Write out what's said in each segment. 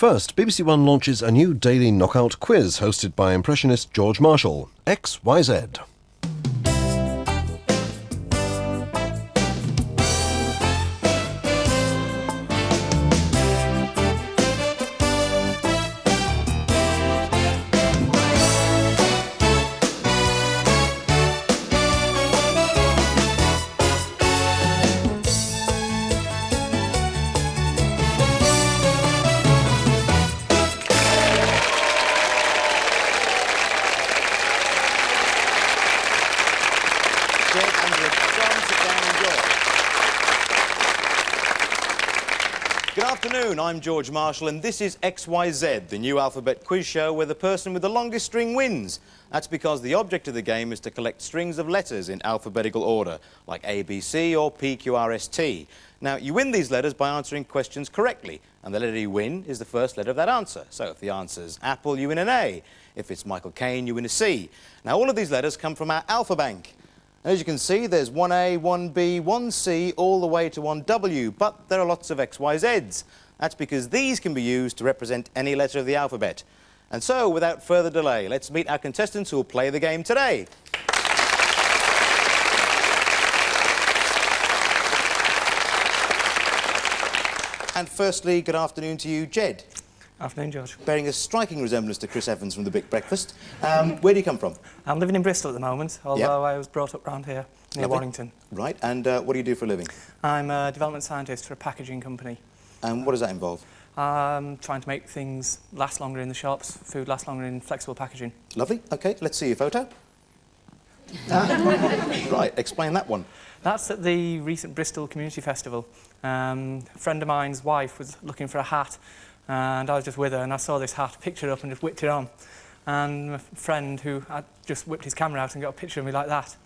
First, BBC One launches a new daily knockout quiz hosted by impressionist George Marshall, XYZ. Good afternoon, I'm George Marshall and this is XYZ, the new alphabet quiz show where the person with the longest string wins. That's because the object of the game is to collect strings of letters in alphabetical order, like A, B, C or P, Q, R, S, T. Now, you win these letters by answering questions correctly, and the letter you win is the first letter of that answer. So if the answer's apple, you win an A. If it's Michael Caine, you win a C. Now, all of these letters come from our alpha bank. As you can see, there's 1A, 1B, 1C, all the way to 1W, but there are lots of XYZs. That's because these can be used to represent any letter of the alphabet. And so, without further delay, let's meet our contestants who will play the game today. And firstly, good afternoon to you, Jed. Afternoon, George. Bearing a striking resemblance to Chris Evans from The Big Breakfast. Where do you come from? I'm living in Bristol at the moment, although I was brought up round here, near Warrington. Right, and what do you do for a living? I'm a development scientist for a packaging company. And what does that involve? Trying to make things last longer in the shops, food last longer in flexible packaging. Lovely, OK, let's see your photo. Right, explain that one. That's at the recent Bristol Community Festival. A friend of mine's wife was looking for a hat, and I was just with her, and I saw this hat, picked it up and just whipped it on. And my friend, who had just whipped his camera out and got a picture of me like that.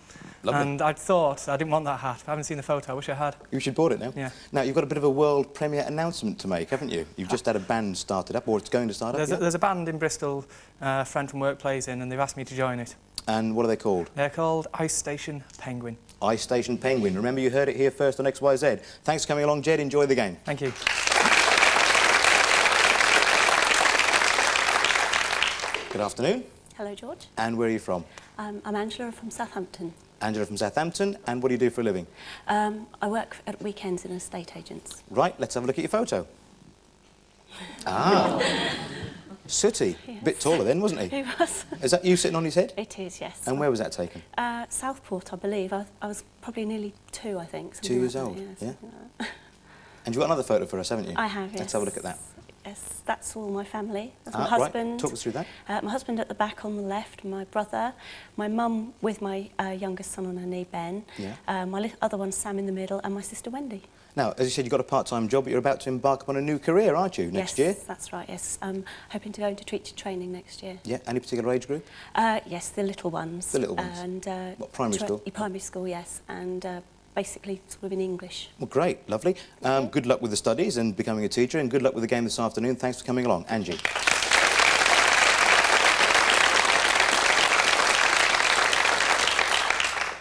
Lovely. And I'd thought I didn't want that hat. I haven't seen the photo. I wish I had. You should bought it now. Yeah. Now, you've got a bit of a world premiere announcement to make, haven't you? You've just had a band started up, or it's going to start up. There's a band in Bristol, a friend from work plays in, and they've asked me to join it. And what are they called? They're called Ice Station Penguin. Ice Station Penguin. Remember, you heard it here first on XYZ. Thanks for coming along, Jed. Enjoy the game. Thank you. Good afternoon. Hello, George. And where are you from? I'm Angela from Southampton. Angela from Southampton. And what do you do for a living? I work at weekends in estate agents. Right, let's have a look at your photo. Ah, sooty. Yes. Bit taller then, wasn't he? He was. Is that you sitting on his head? It is, yes. And where was that taken? Southport, I believe. I was probably nearly 2, I think. 2 years old, yeah. And you've got another photo for us, haven't you? I have, yes. Let's have a look at that. Yes, that's all my family. That's my Right. husband. Talk us through that. My husband at the back on the left, my brother, my mum with my youngest son on her knee, Ben. Yeah. My other one, Sam, in the middle, and my sister, Wendy. Now, as you said, you've got a part-time job, but you're about to embark upon a new career, aren't you, next year? Yes, that's right, yes. Hoping to go into teacher training next year. Yeah, any particular age group? Yes, the little ones. The little ones? And, What, primary school? Primary school, yes, and basically sort of in English. Well, great, lovely. Good luck with the studies and becoming a teacher, and good luck with the game this afternoon. Thanks for coming along. Angie.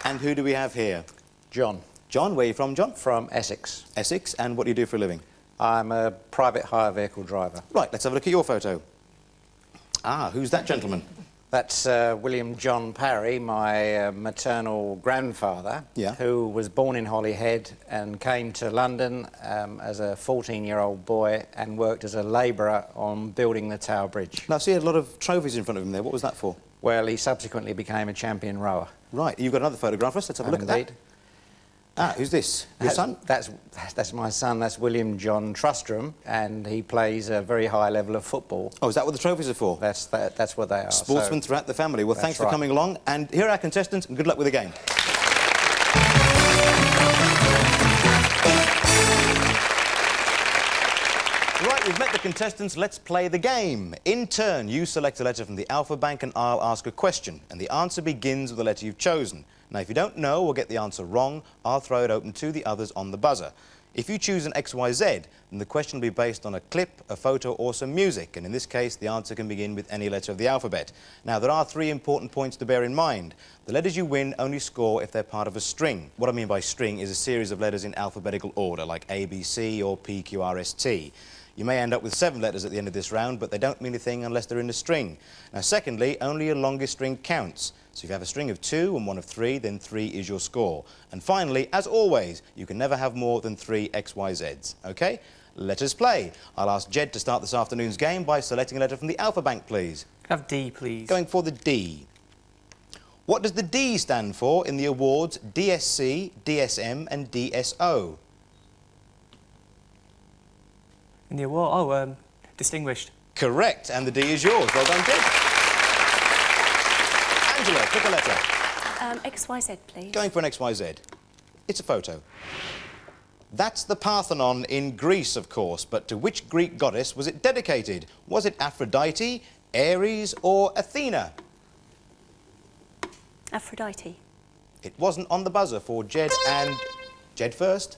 And who do we have here? John. John, where are you from, John? From Essex. Essex, and what do you do for a living? I'm a private hire vehicle driver. Right, let's have a look at your photo. Ah, who's that gentleman? That's William John Parry, my maternal grandfather, Yeah. who was born in Holyhead and came to London as a 14-year-old boy and worked as a labourer on building the Tower Bridge. Now, I see a lot of trophies in front of him there. What was that for? Well, he subsequently became a champion rower. Right, you've got another photograph for us. Let's have a look at that. Ah, who's this? Your son? That's my son. That's William John Trustram, and he plays a very high level of football. Oh, is that what the trophies are for? That's what they are. Sportsmen throughout the family. Well, thanks for coming along, and here are our contestants, and good luck with the game. Right, we've met the contestants. Let's play the game. In turn, you select a letter from the Alpha Bank, and I'll ask a question, and the answer begins with the letter you've chosen. Now, if you don't know or get the answer wrong, I'll throw it open to the others on the buzzer. If you choose an XYZ, then the question will be based on a clip, a photo or some music, and in this case, the answer can begin with any letter of the alphabet. Now, there are 3 important points to bear in mind. The letters you win only score if they're part of a string. What I mean by string is a series of letters in alphabetical order, like A, B, C or P, Q, R, S, T. You may end up with 7 letters at the end of this round, but they don't mean a thing unless they're in a string. Now, secondly, only your longest string counts. So if you have a string of 2 and one of 3, then 3 is your score. And finally, as always, you can never have more than 3 XYZs, OK? Let us play. I'll ask Jed to start this afternoon's game by selecting a letter from the alphabet, please. Have D, please. Going for the D. What does the D stand for in the awards DSC, DSM and DSO? In the award, distinguished. Correct, and the D is yours. Well done, Jed. Angela, pick a letter. XYZ, please. Going for an XYZ. It's a photo. That's the Parthenon in Greece, of course, but to which Greek goddess was it dedicated? Was it Aphrodite, Ares or Athena? Aphrodite. It wasn't on the buzzer for Jed and... Jed first?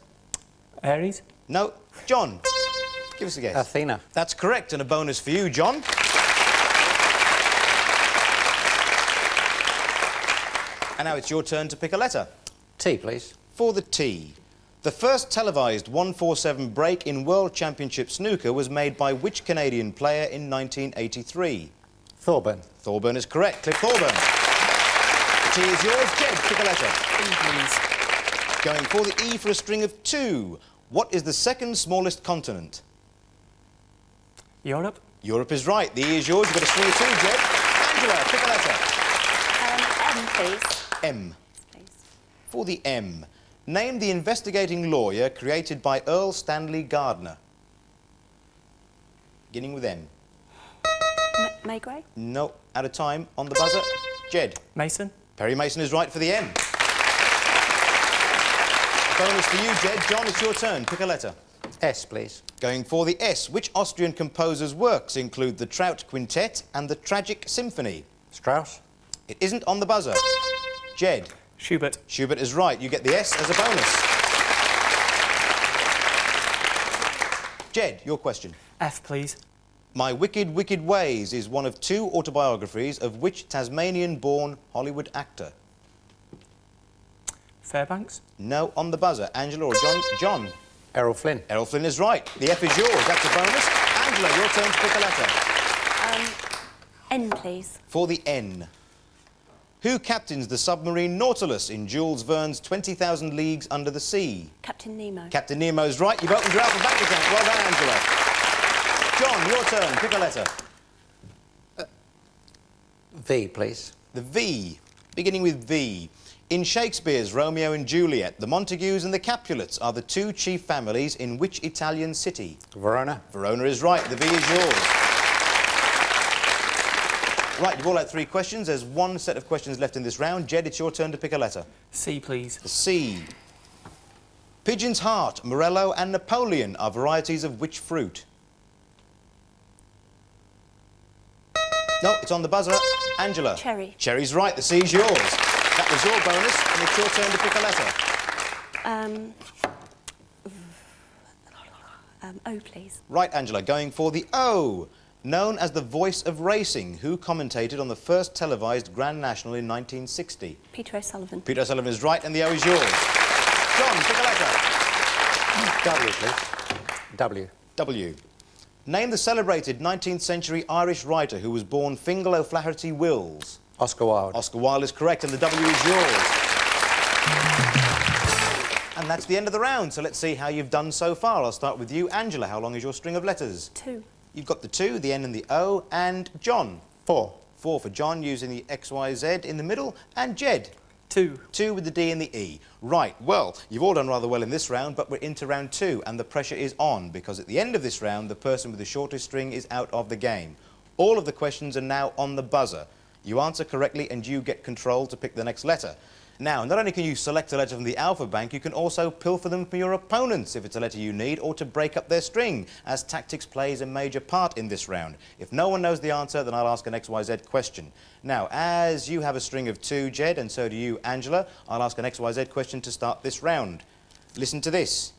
Aries. No. John, give us a guess. Athena. That's correct, and a bonus for you, John. And now it's your turn to pick a letter. T, please. For the T. The first televised 147 break in World Championship snooker was made by which Canadian player in 1983? Thorburn. Thorburn is correct. Cliff Thorburn. The T is yours. Jed, pick a letter. E, please. Going for the E for a string of 2. What is the second smallest continent? Europe. Europe is right. The E is yours. You've got a string of 2, Jed. Angela, pick a letter. M, please. M. Please. For the M. Name the investigating lawyer created by Earl Stanley Gardner. Beginning with M. Maygrave. No, out of time. On the buzzer. Jed. Mason. Perry Mason is right for the M. Bonus for you, Jed. John, it's your turn. Pick a letter. S, please. Going for the S. Which Austrian composer's works include the Trout Quintet and the Tragic Symphony? Strauss. It isn't on the buzzer. Jed. Schubert. Schubert is right. You get the S as a bonus. Jed, your question. F, please. My Wicked, Wicked Ways is one of 2 autobiographies of which Tasmanian-born Hollywood actor? Fairbanks. No, on the buzzer. Angela or John? John. Errol Flynn. Errol Flynn is right. The F is yours. That's a bonus. Angela, your turn to pick a letter. N, please. For the N. Who captains the submarine Nautilus in Jules Verne's 20,000 Leagues Under the Sea? Captain Nemo. Captain Nemo's right. You've opened your Alpha bank account. Well done, Angela. John, your turn. Pick a letter. V, please. The V. Beginning with V. In Shakespeare's Romeo and Juliet, the Montagues and the Capulets are the 2 chief families in which Italian city? Verona. Verona is right. The V is yours. Right, you've all had 3 questions. There's 1 set of questions left in this round. Jed, it's your turn to pick a letter. C, please. The C. Pigeon's Heart, Morello and Napoleon are varieties of which fruit? No, it's on the buzzer. Angela. Cherry. Cherry's right. The C's yours. That was your bonus, and it's your turn to pick a letter. O, please. Right, Angela, going for the O. Known as the voice of racing, who commentated on the first televised Grand National in 1960? Peter O'Sullivan. Peter O'Sullivan is right, and the O is yours. John, pick a letter. W, please. W. W. Name the celebrated 19th century Irish writer who was born Fingal O'Flaherty Wills. Oscar Wilde. Oscar Wilde is correct, and the W is yours. And that's the end of the round, so let's see how you've done so far. I'll start with you, Angela. How long is your string of letters? 2. You've got the 2, the N and the O, and John. 4. 4 for John, using the XYZ in the middle, and Jed. 2. 2 with the D and the E. Right, well, you've all done rather well in this round, but we're into round 2, and the pressure is on, because at the end of this round, the person with the shortest string is out of the game. All of the questions are now on the buzzer. You answer correctly, and you get control to pick the next letter. Now, not only can you select a letter from the alpha bank, you can also pilfer them from your opponents if it's a letter you need, or to break up their string, as tactics plays a major part in this round. If no one knows the answer, then I'll ask an XYZ question. Now, as you have a string of 2, Jed, and so do you, Angela, I'll ask an XYZ question to start this round. Listen to this.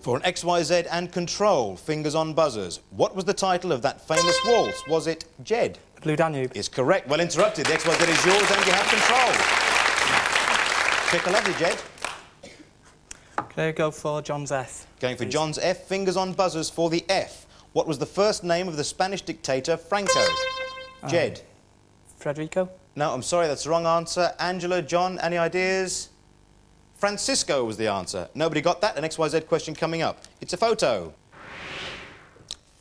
For an XYZ and Control, fingers on buzzers. What was the title of that famous waltz? Was it Jed? Blue Danube. Is correct. Well interrupted. The XYZ is yours and you have control. Pick a letter, Jed. Can I go for John's F? Going for please? John's F, fingers on buzzers for the F. What was the first name of the Spanish dictator Franco? Jed. Federico? No, I'm sorry, that's the wrong answer. Angela, John, any ideas? Francisco was the answer. Nobody got that. An XYZ question coming up. It's a photo.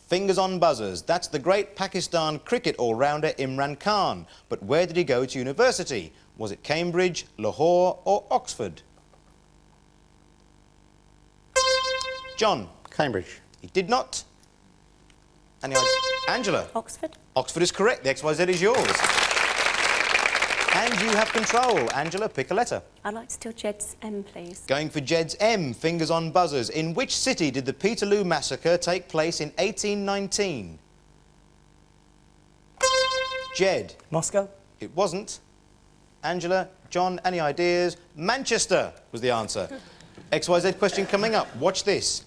Fingers on buzzers. That's the great Pakistan cricket all-rounder Imran Khan. But where did he go to university? Was it Cambridge, Lahore or Oxford? John. Cambridge. He did not. Any ideas? Angela. Oxford. Oxford is correct. The XYZ is yours. And you have control. Angela, pick a letter. I'd like to steal Jed's M, please. Going for Jed's M, fingers on buzzers. In which city did the Peterloo massacre take place in 1819? Jed. Moscow? It wasn't. Angela, John, any ideas? Manchester was the answer. XYZ question coming up. Watch this.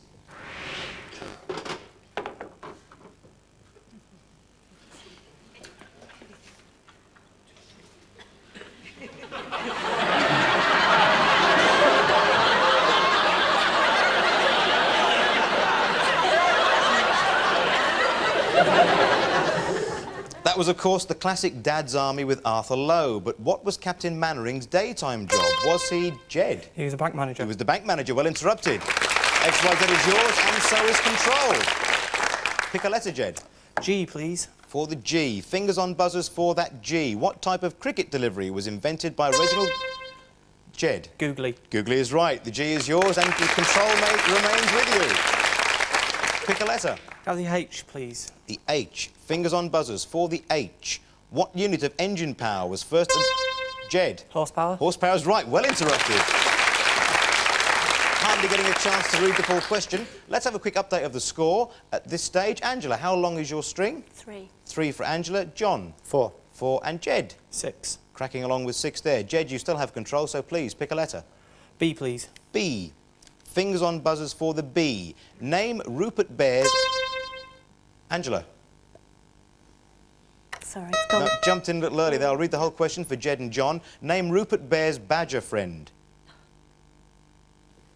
That was, of course, the classic Dad's Army with Arthur Lowe. But what was Captain Mannering's daytime job? Was he Jed? He was a bank manager. He was the bank manager. Well interrupted. XYZ is yours, and so is Control. Pick a letter, Jed. G, please. For the G. Fingers on buzzers for that G. What type of cricket delivery was invented by Reginald... Jed. Googly. Googly is right. The G is yours, and the Control mate remains with you. Pick a letter. Have the H, please. The H. Fingers on buzzers for the H. What unit of engine power was first... Jed. Horsepower. Horsepower is right. Well interrupted. Hardly getting a chance to read the full question. Let's have a quick update of the score. At this stage, Angela, how long is your string? 3. 3 for Angela. John? 4. 4. And Jed? 6. Cracking along with 6 there. Jed, you still have control, so please pick a letter. B, please. B. Fingers on buzzers for the B. Name Rupert Bear's... Angela? Sorry, it's gone. No, jumped in a little early there. I'll read the whole question for Jed and John. Name Rupert Bear's badger friend.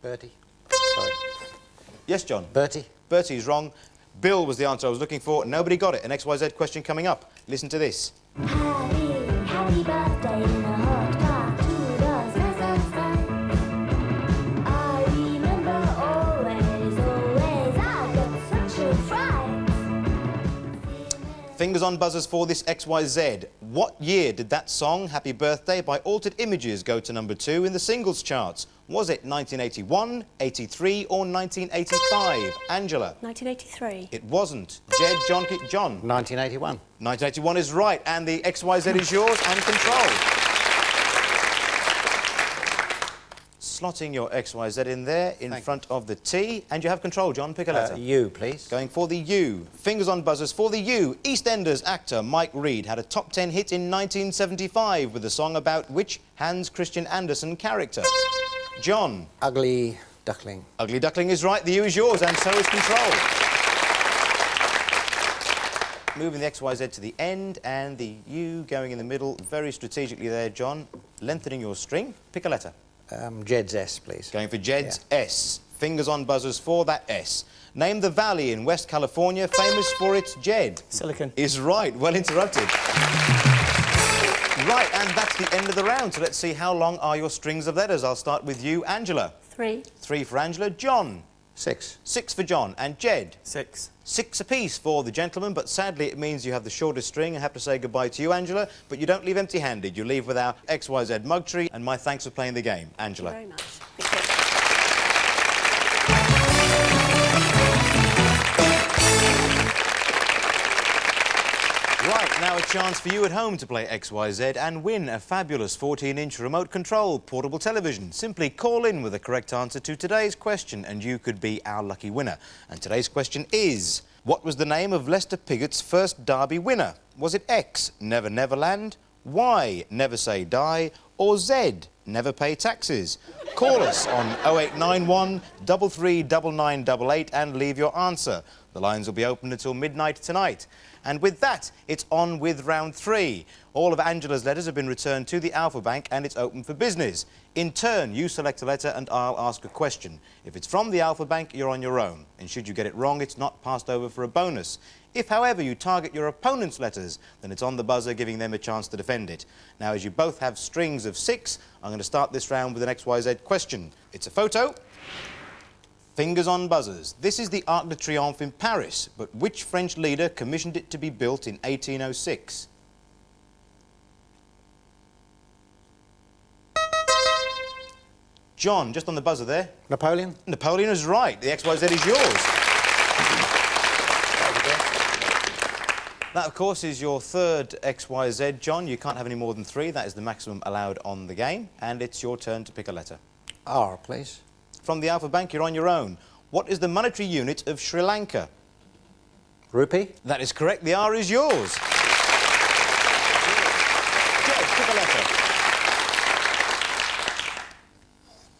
Bertie. Sorry. Yes, John? Bertie. Bertie's wrong. Bill was the answer I was looking for. Nobody got it. An XYZ question coming up. Listen to this. Happy birthday in a hot car, 2 doors, I remember always, I got such a fright. Fingers on buzzers for this XYZ. What year did that song, Happy Birthday, by Altered Images go to number 2 in the singles charts? Was it 1981, 83 or 1985? Angela? 1983. It wasn't. Jed, John, 1981. 1981 is right, and the XYZ is yours and control. Slotting your XYZ in there, in front of the T, and you have control, John. Pick a letter. U, please. Going for the U. Fingers on buzzers for the U. EastEnders actor Mike Reed had a top 10 hit in 1975 with a song about which Hans Christian Andersen character? John. Ugly duckling. Ugly Duckling is right. The U is yours, and so is control. Moving the XYZ to the end, and the U going in the middle, very strategically there, John. Lengthening your string. Pick a letter. Jed's S, please. Going for Jed's S. Fingers on buzzers for that S. Name the valley in West California famous for its Jed. Silicon. Is right. Well interrupted. Right, and that's the end of the round. So let's see how long are your strings of letters. I'll start with you, Angela. 3. 3 for Angela. John. 6. 6 for John. And Jed. 6. 6 apiece for the gentleman, but sadly it means you have the shortest string. I have to say goodbye to you, Angela, but you don't leave empty-handed. You leave with our XYZ mug tree, and my thanks for playing the game. Angela. Thank you very much. Thank you. Right, now a chance for you at home to play XYZ and win a fabulous 14-inch remote control portable television. Simply call in with the correct answer to today's question and you could be our lucky winner. And today's question is, what was the name of Lester Piggott's first Derby winner? Was it X, Never Never Land, Y, Never Say Die, Or Z, never pay taxes? Call us on 0891 339988 and leave your answer. The lines will be open until midnight tonight. And with that, it's on with round 3. All of Angela's letters have been returned to the Alpha Bank and it's open for business. In turn, you select a letter and I'll ask a question. If it's from the Alpha Bank, you're on your own. And should you get it wrong, it's not passed over for a bonus. If, however, you target your opponent's letters, then it's on the buzzer, giving them a chance to defend it. Now, as you both have strings of 6, I'm going to start this round with an XYZ question. It's a photo. Fingers on buzzers. This is the Arc de Triomphe in Paris, but which French leader commissioned it to be built in 1806? John, just on the buzzer there. Napoleon? Napoleon is right. The XYZ is yours. That, of course, is your third XYZ. John, you can't have any more than 3. That is the maximum allowed on the game. And it's your turn to pick a letter. R, please. From the Alpha Bank, you're on your own. What is the monetary unit of Sri Lanka? Rupee? That is correct. The R is yours. Jed, pick a letter.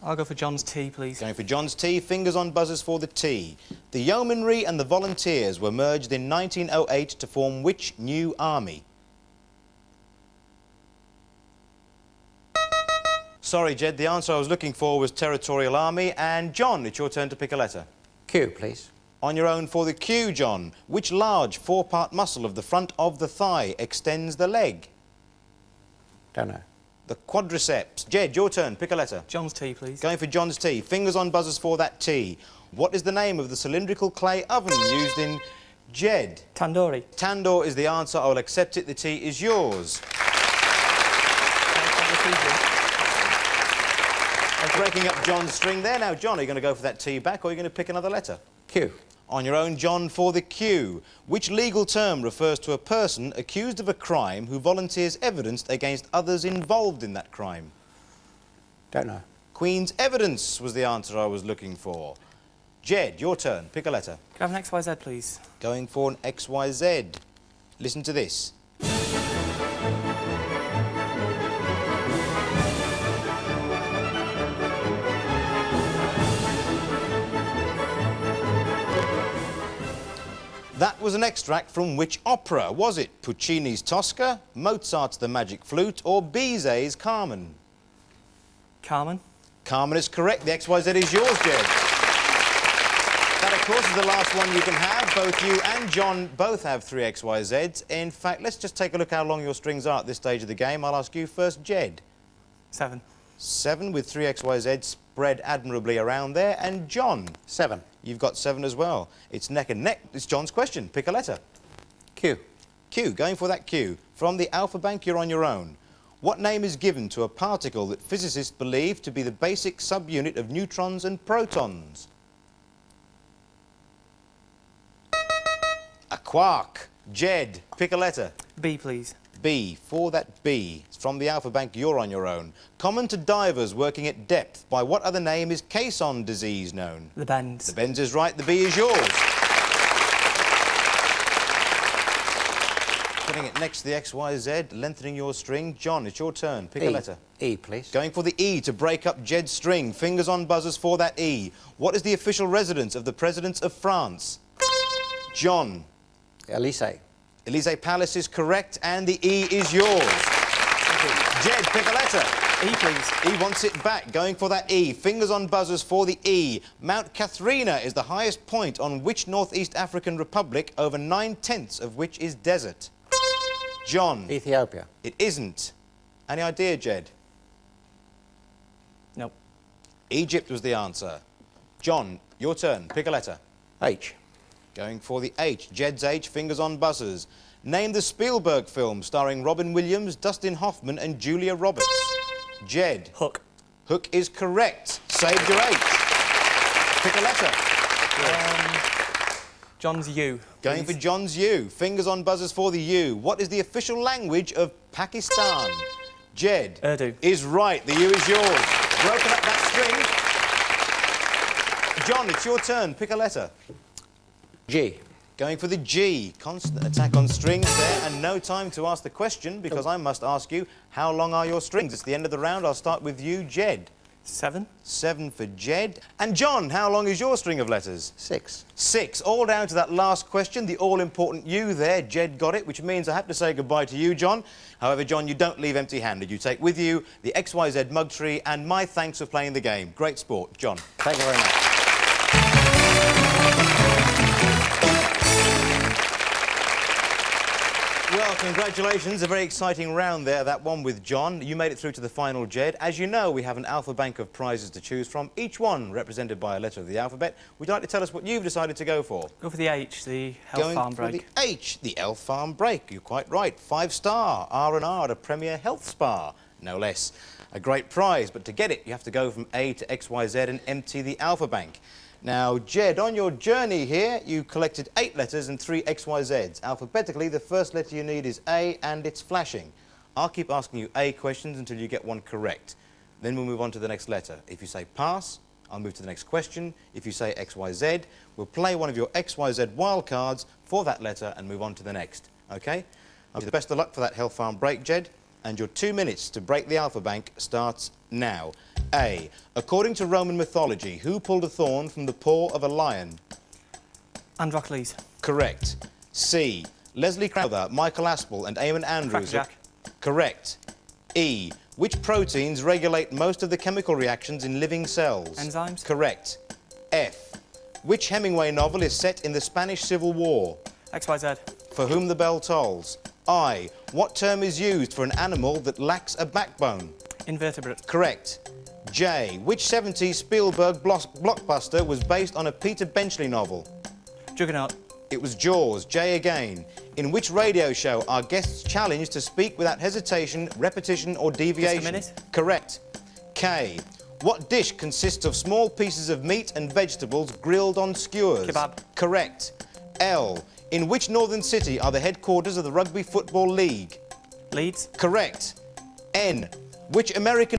I'll go for John's T, please. Going for John's T. Fingers on buzzers for the T. The Yeomanry and the Volunteers were merged in 1908 to form which new army? Sorry, Jed, the answer I was looking for was Territorial Army. And John, it's your turn to pick a letter. Q, please. On your own for the Q, John. Which large 4-part muscle of the front of the thigh extends the leg? Don't know. The quadriceps. Jed, your turn. Pick a letter. John's T, please. Going for John's T. Fingers on buzzers for that T. What is the name of the cylindrical clay oven used in Jed? Tandoori. Tandoor is the answer. I will accept it. The T is yours. Breaking up John's string there. Now, John, are you going to go for that T back or are you going to pick another letter? Q. On your own, John, for the Q. Which legal term refers to a person accused of a crime who volunteers evidence against others involved in that crime? Don't know. Queen's evidence was the answer I was looking for. Jed, your turn. Pick a letter. Can I have an XYZ, please? Going for an XYZ. Listen to this. That was an extract from which opera? Was it Puccini's Tosca, Mozart's The Magic Flute, or Bizet's Carmen? Carmen. Carmen is correct. The XYZ is yours, Jed. That, of course, is the last one you can have. Both you and John both have 3 XYZs. In fact, let's just take a look how long your strings are at this stage of the game. I'll ask you first, Jed. 7. 7 with 3 XYZs spread admirably around there. And John? 7. You've got 7 as well. It's neck and neck. It's John's question. Pick a letter. Q. Q, going for that Q. From the Alpha Bank, you're on your own. What name is given to a particle that physicists believe to be the basic subunit of neutrons and protons? A quark. Jed, pick a letter. B, please. B, for that B. It's from the Alpha Bank, you're on your own. Common to divers working at depth. By what other name is caisson disease known? The bends. The bends is right, the B is yours. Putting it next to the XYZ, lengthening your string. John, it's your turn. Pick a letter. E, please. Going for the E to break up Jed's string. Fingers on buzzers for that E. What is the official residence of the President of France? John. Elysee. Elysee Palace is correct, and the E is yours. Jed, pick a letter. E, please. E wants it back. Going for that E. Fingers on buzzers for the E. Mount Katharina is the highest point on which Northeast African republic, over 9/10 of which is desert? John. Ethiopia. It isn't. Any idea, Jed? Nope. Egypt was the answer. John, your turn. Pick a letter. H. Going for the H. Jed's H, fingers on buzzers. Name the Spielberg film starring Robin Williams, Dustin Hoffman and Julia Roberts. Jed. Hook. Hook is correct. Saved your H. Pick a letter. John's U. Going for John's U. Fingers on buzzers for the U. What is the official language of Pakistan? Jed. Urdu. Is right. The U is yours. Broken up that string. John, it's your turn. Pick a letter. G. Going for the G. Constant attack on strings there, and no time to ask the question because I must ask you, how long are your strings? It's the end of the round. I'll start with you, Jed. 7. 7 for Jed. And John, how long is your string of letters? 6. 6. All down to that last question, the all-important U there. Jed got it, which means I have to say goodbye to you, John. However, John, you don't leave empty-handed. You take with you the XYZ mug tree, and my thanks for playing the game. Great sport, John. Thank you very much. Well, congratulations. A very exciting round there, that one with John. You made it through to the final, Jed. As you know, we have an alpha bank of prizes to choose from, each one represented by a letter of the alphabet. Would you like to tell us what you've decided to go for? Go for the H, the Health Farm Break. Going for the H, the Elf Farm Break. You're quite right. 5-star R&R at a Premier Health Spa, no less. A great prize, but to get it, you have to go from A to XYZ and empty the alpha bank. Now, Jed, on your journey here, you collected 8 letters and 3 XYZs. Alphabetically, the first letter you need is A, and it's flashing. I'll keep asking you A questions until you get one correct. Then we'll move on to the next letter. If you say pass, I'll move to the next question. If you say XYZ, we'll play one of your XYZ wild cards for that letter and move on to the next. OK? I'll the best of luck for that Health Farm Break, Jed. And your 2 minutes to break the alpha bank starts now. A. According to Roman mythology, who pulled a thorn from the paw of a lion? Androcles. Correct. C. Leslie Crowther, Michael Aspel and Eamon Andrews. Crackerjack. Correct. E. Which proteins regulate most of the chemical reactions in living cells? Enzymes. Correct. F. Which Hemingway novel is set in the Spanish Civil War? XYZ. For whom the bell tolls. I. What term is used for an animal that lacks a backbone? Invertebrate. Correct. J. Which 70s Spielberg blockbuster was based on a Peter Benchley novel? Juggernaut. It was Jaws. J again. In which radio show are guests challenged to speak without hesitation, repetition or deviation? Just a minute. Correct. K. What dish consists of small pieces of meat and vegetables grilled on skewers? Kebab. Correct. L. In which northern city are the headquarters of the Rugby Football League? Leeds. Correct. N. Which American